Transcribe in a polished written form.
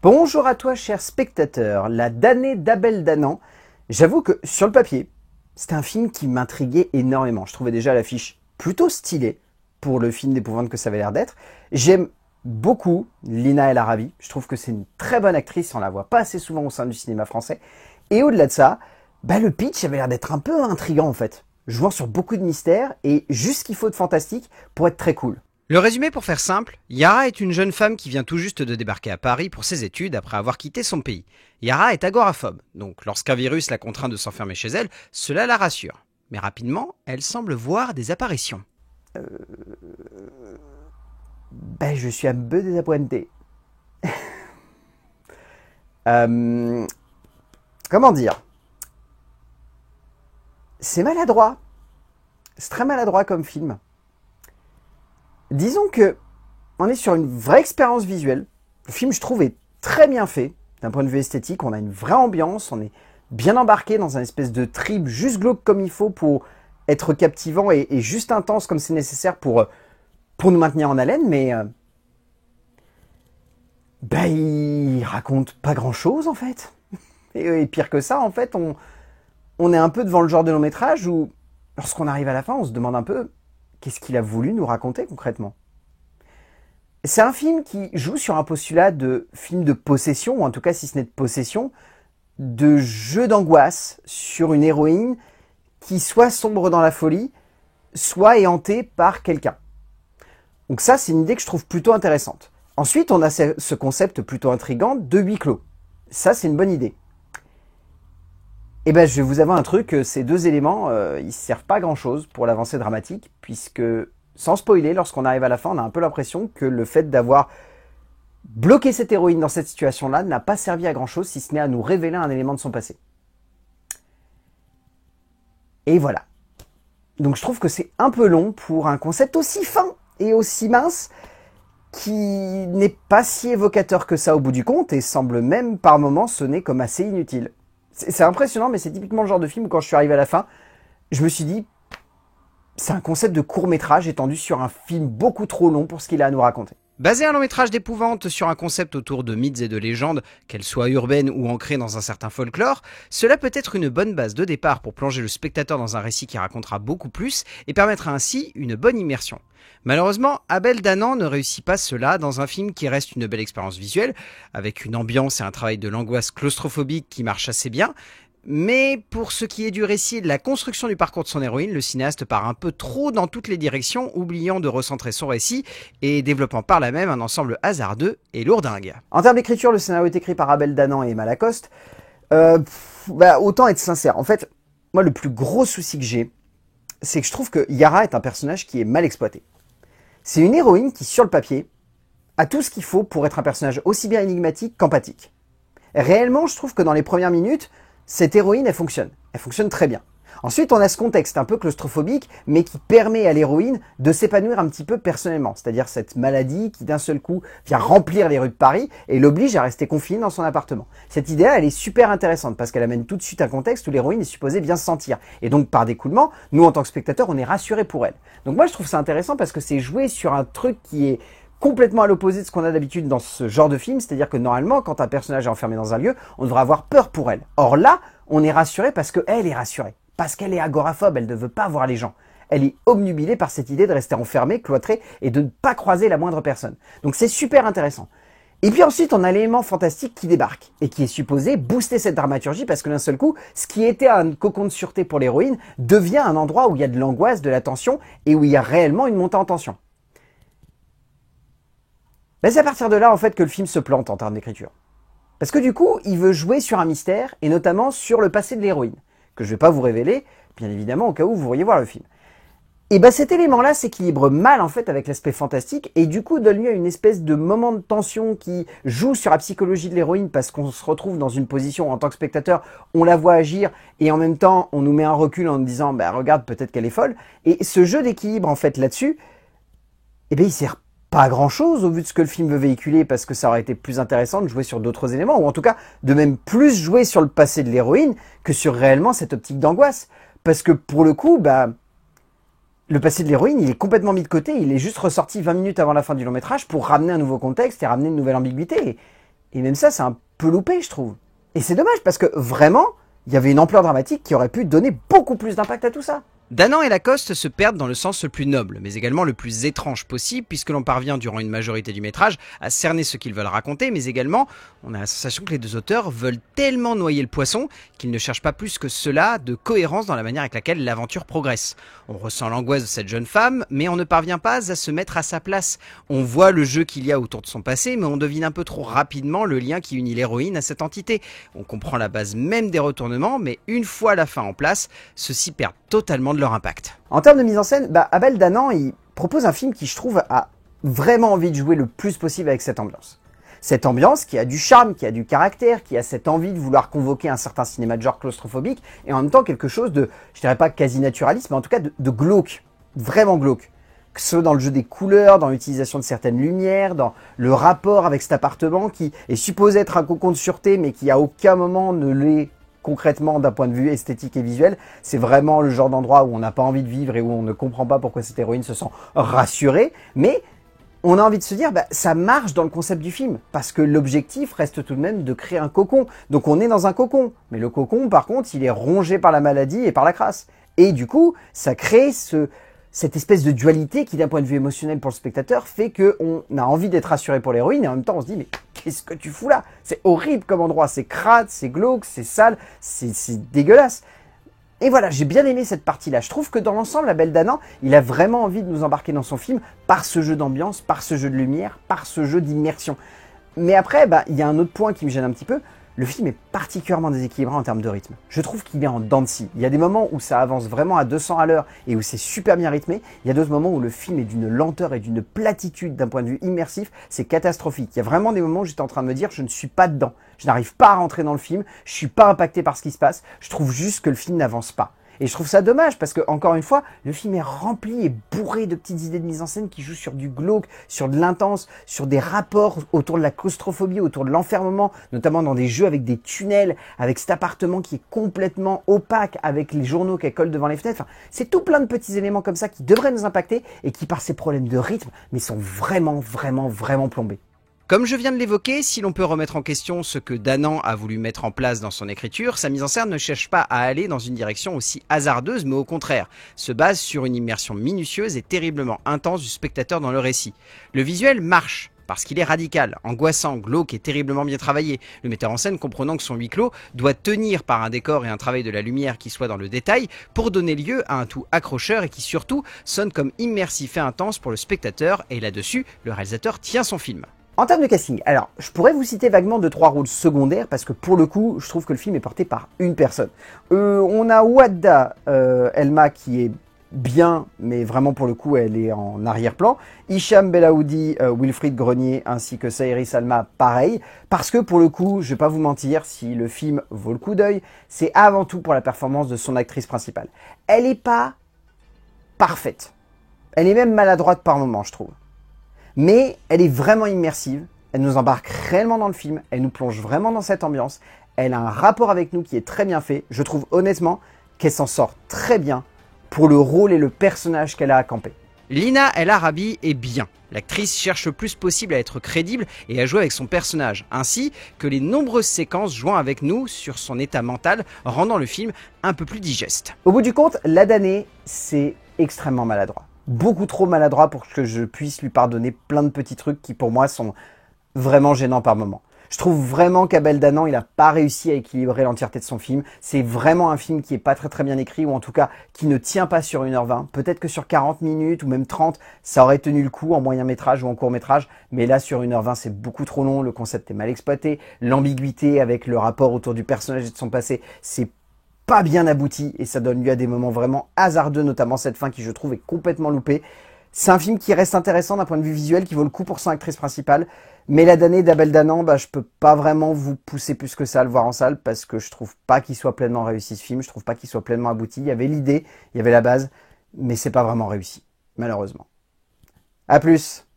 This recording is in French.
Bonjour à toi, cher spectateur. La damnée d'Abel Danan. J'avoue que sur le papier, c'était un film qui m'intriguait énormément. Je trouvais déjà l'affiche plutôt stylée pour le film d'épouvante que ça avait l'air d'être. J'aime beaucoup Lina El Arabi. Je trouve que c'est une très bonne actrice. On la voit pas assez souvent au sein du cinéma français. Et au-delà de ça, le pitch avait l'air d'être un peu intriguant en fait. Jouant sur beaucoup de mystères et juste ce qu'il faut de fantastique pour être très cool. Le résumé pour faire simple, Yara est une jeune femme qui vient tout juste de débarquer à Paris pour ses études après avoir quitté son pays. Yara est agoraphobe, donc lorsqu'un virus la contraint de s'enfermer chez elle, cela la rassure. Mais rapidement, elle semble voir des apparitions. Je suis un peu désappointé. Comment dire? C'est maladroit. C'est très maladroit comme film. Disons que on est sur une vraie expérience visuelle. Le film, je trouve, est très bien fait. D'un point de vue esthétique, on a une vraie ambiance, on est bien embarqué dans un espèce de trip juste glauque comme il faut pour être captivant et juste intense comme c'est nécessaire pour nous maintenir en haleine, mais il raconte pas grand-chose en fait. Et pire que ça, en fait, on est un peu devant le genre de long métrage où, lorsqu'on arrive à la fin, on se demande un peu qu'est-ce qu'il a voulu nous raconter concrètement. C'est un film qui joue sur un postulat de film de possession, ou en tout cas si ce n'est de possession, de jeu d'angoisse sur une héroïne qui soit sombre dans la folie, soit est hantée par quelqu'un. Donc ça, c'est une idée que je trouve plutôt intéressante. Ensuite, on a ce concept plutôt intriguant de huis clos. Ça, c'est une bonne idée. Et je vais vous avouer un truc, ces deux éléments, ils servent pas à grand chose pour l'avancée dramatique, puisque, sans spoiler, lorsqu'on arrive à la fin, on a un peu l'impression que le fait d'avoir bloqué cette héroïne dans cette situation-là n'a pas servi à grand chose, si ce n'est à nous révéler un élément de son passé. Et voilà. Donc je trouve que c'est un peu long pour un concept aussi fin et aussi mince, qui n'est pas si évocateur que ça au bout du compte, et semble même par moments sonner comme assez inutile. C'est impressionnant, mais c'est typiquement le genre de film où quand je suis arrivé à la fin, je me suis dit, c'est un concept de court-métrage étendu sur un film beaucoup trop long pour ce qu'il a à nous raconter. Basé un long métrage d'épouvante sur un concept autour de mythes et de légendes, qu'elles soient urbaines ou ancrées dans un certain folklore, cela peut être une bonne base de départ pour plonger le spectateur dans un récit qui racontera beaucoup plus et permettra ainsi une bonne immersion. Malheureusement, Abel Danan ne réussit pas cela dans un film qui reste une belle expérience visuelle, avec une ambiance et un travail de l'angoisse claustrophobique qui marche assez bien. Mais pour ce qui est du récit et de la construction du parcours de son héroïne, le cinéaste part un peu trop dans toutes les directions, oubliant de recentrer son récit et développant par là même un ensemble hasardeux et lourdingue. En termes d'écriture, le scénario est écrit par Abel Danan et Emma Lacoste. Autant être sincère. En fait, moi, le plus gros souci que j'ai, c'est que je trouve que Yara est un personnage qui est mal exploité. C'est une héroïne qui, sur le papier, a tout ce qu'il faut pour être un personnage aussi bien énigmatique qu'empathique. Réellement, je trouve que dans les premières minutes, cette héroïne, elle fonctionne. Elle fonctionne très bien. Ensuite, on a ce contexte un peu claustrophobique, mais qui permet à l'héroïne de s'épanouir un petit peu personnellement. C'est-à-dire cette maladie qui, d'un seul coup, vient remplir les rues de Paris et l'oblige à rester confinée dans son appartement. Cette idée-là, elle est super intéressante parce qu'elle amène tout de suite un contexte où l'héroïne est supposée bien se sentir. Et donc, par découlement, nous, en tant que spectateurs, on est rassurés pour elle. Donc moi, je trouve ça intéressant parce que c'est joué sur un truc qui est complètement à l'opposé de ce qu'on a d'habitude dans ce genre de film, c'est-à-dire que normalement, quand un personnage est enfermé dans un lieu, on devrait avoir peur pour elle. Or là, on est rassuré parce qu'elle est rassurée, parce qu'elle est agoraphobe, elle ne veut pas voir les gens. Elle est obnubilée par cette idée de rester enfermée, cloîtrée, et de ne pas croiser la moindre personne. Donc c'est super intéressant. Et puis ensuite, on a l'élément fantastique qui débarque, et qui est supposé booster cette dramaturgie, parce que d'un seul coup, ce qui était un cocon de sûreté pour l'héroïne, devient un endroit où il y a de l'angoisse, de la tension, et où il y a réellement une montée en tension. C'est à partir de là, en fait, que le film se plante en termes d'écriture. Parce que du coup, il veut jouer sur un mystère, et notamment sur le passé de l'héroïne, que je ne vais pas vous révéler, bien évidemment, au cas où vous vouriez voir le film. Et cet élément-là s'équilibre mal, en fait, avec l'aspect fantastique, et du coup, donne lieu à une espèce de moment de tension qui joue sur la psychologie de l'héroïne, parce qu'on se retrouve dans une position, en tant que spectateur, on la voit agir, et en même temps, on nous met un recul en nous disant, regarde, peut-être qu'elle est folle. Et ce jeu d'équilibre, en fait, là-dessus, il sert pas à grand chose au vu de ce que le film veut véhiculer, parce que ça aurait été plus intéressant de jouer sur d'autres éléments, ou en tout cas de même plus jouer sur le passé de l'héroïne que sur réellement cette optique d'angoisse. Parce que pour le coup, le passé de l'héroïne, il est complètement mis de côté, il est juste ressorti 20 minutes avant la fin du long métrage pour ramener un nouveau contexte et ramener une nouvelle ambiguïté. Et même ça, c'est un peu loupé, je trouve. Et c'est dommage, parce que vraiment, il y avait une ampleur dramatique qui aurait pu donner beaucoup plus d'impact à tout ça. Danan et Lacoste se perdent dans le sens le plus noble, mais également le plus étrange possible, puisque l'on parvient durant une majorité du métrage à cerner ce qu'ils veulent raconter, mais également on a la sensation que les deux auteurs veulent tellement noyer le poisson qu'ils ne cherchent pas plus que cela de cohérence dans la manière avec laquelle l'aventure progresse. On ressent l'angoisse de cette jeune femme, mais on ne parvient pas à se mettre à sa place. On voit le jeu qu'il y a autour de son passé, mais on devine un peu trop rapidement le lien qui unit l'héroïne à cette entité. On comprend la base même des retournements, mais une fois la fin en place, ceux-ci perdent totalement de leur impact. En termes de mise en scène, Abel Danan, il propose un film qui, je trouve, a vraiment envie de jouer le plus possible avec cette ambiance. Cette ambiance qui a du charme, qui a du caractère, qui a cette envie de vouloir convoquer un certain cinéma de genre claustrophobique, et en même temps quelque chose de, je dirais pas quasi naturaliste, mais en tout cas de glauque, vraiment glauque. Que ce soit dans le jeu des couleurs, dans l'utilisation de certaines lumières, dans le rapport avec cet appartement qui est supposé être un cocon de sûreté, mais qui à aucun moment ne l'est concrètement d'un point de vue esthétique et visuel. C'est vraiment le genre d'endroit où on n'a pas envie de vivre et où on ne comprend pas pourquoi cette héroïne se sent rassurée, mais on a envie de se dire, ça marche dans le concept du film, parce que l'objectif reste tout de même de créer un cocon. Donc on est dans un cocon, mais le cocon, par contre, il est rongé par la maladie et par la crasse. Et du coup, ça crée cette espèce de dualité qui, d'un point de vue émotionnel pour le spectateur, fait qu'on a envie d'être rassuré pour l'héroïne, et en même temps on se dit, mais qu'est-ce que tu fous là? C'est horrible comme endroit, c'est crade, c'est glauque, c'est sale, c'est dégueulasse. Et voilà, j'ai bien aimé cette partie-là. Je trouve que dans l'ensemble, Abel Danan, il a vraiment envie de nous embarquer dans son film par ce jeu d'ambiance, par ce jeu de lumière, par ce jeu d'immersion. Mais après, il y a un autre point qui me gêne un petit peu. Le film est particulièrement déséquilibré en termes de rythme. Je trouve qu'il est en dents de scie. Il y a des moments où ça avance vraiment à 200 à l'heure et où c'est super bien rythmé. Il y a d'autres moments où le film est d'une lenteur et d'une platitude d'un point de vue immersif. C'est catastrophique. Il y a vraiment des moments où j'étais en train de me dire je ne suis pas dedans. Je n'arrive pas à rentrer dans le film. Je suis pas impacté par ce qui se passe. Je trouve juste que le film n'avance pas. Et je trouve ça dommage parce que, encore une fois, le film est rempli et bourré de petites idées de mise en scène qui jouent sur du glauque, sur de l'intense, sur des rapports autour de la claustrophobie, autour de l'enfermement, notamment dans des jeux avec des tunnels, avec cet appartement qui est complètement opaque, avec les journaux qu'elle colle devant les fenêtres. Enfin, c'est tout plein de petits éléments comme ça qui devraient nous impacter et qui, par ces problèmes de rythme, mais sont vraiment, vraiment, vraiment plombés. Comme je viens de l'évoquer, si l'on peut remettre en question ce que Danan a voulu mettre en place dans son écriture, sa mise en scène ne cherche pas à aller dans une direction aussi hasardeuse, mais au contraire, se base sur une immersion minutieuse et terriblement intense du spectateur dans le récit. Le visuel marche, parce qu'il est radical, angoissant, glauque et terriblement bien travaillé. Le metteur en scène, comprenant que son huis clos doit tenir par un décor et un travail de la lumière qui soit dans le détail, pour donner lieu à un tout accrocheur et qui surtout sonne comme immersif et intense pour le spectateur, et là-dessus, le réalisateur tient son film. En termes de casting, alors, je pourrais vous citer vaguement 2-3 rôles secondaires parce que pour le coup, je trouve que le film est porté par une personne. On a Ouada Elma qui est bien, mais vraiment pour le coup, elle est en arrière-plan. Hicham Belaoudi, Wilfried Grenier, ainsi que Saïri Salma, pareil. Parce que pour le coup, je vais pas vous mentir, si le film vaut le coup d'œil, c'est avant tout pour la performance de son actrice principale. Elle est pas parfaite. Elle est même maladroite par moments, je trouve. Mais elle est vraiment immersive, elle nous embarque réellement dans le film, elle nous plonge vraiment dans cette ambiance, elle a un rapport avec nous qui est très bien fait. Je trouve honnêtement qu'elle s'en sort très bien pour le rôle et le personnage qu'elle a à camper. Lina El Arabi est bien. L'actrice cherche le plus possible à être crédible et à jouer avec son personnage, ainsi que les nombreuses séquences jouant avec nous sur son état mental, rendant le film un peu plus digeste. Au bout du compte, Ladané, c'est extrêmement maladroit. Beaucoup trop maladroit pour que je puisse lui pardonner plein de petits trucs qui pour moi sont vraiment gênants par moments. Je trouve vraiment qu'Abel Danan, il n'a pas réussi à équilibrer l'entièreté de son film. C'est vraiment un film qui est pas très bien écrit, ou en tout cas qui ne tient pas sur 1h20. Peut-être que sur 40 minutes ou même 30, ça aurait tenu le coup en moyen métrage ou en court métrage. Mais là, sur 1h20, c'est beaucoup trop long. Le concept est mal exploité. L'ambiguïté avec le rapport autour du personnage et de son passé, c'est pas bien abouti et ça donne lieu à des moments vraiment hasardeux, notamment cette fin qui je trouve est complètement loupée. C'est un film qui reste intéressant d'un point de vue visuel, qui vaut le coup pour son actrice principale, mais la damnée d'Abel Danan, je peux pas vraiment vous pousser plus que ça à le voir en salle parce que je trouve pas qu'il soit pleinement réussi ce film, je trouve pas qu'il soit pleinement abouti. Il y avait l'idée, il y avait la base, mais c'est pas vraiment réussi, malheureusement. À plus.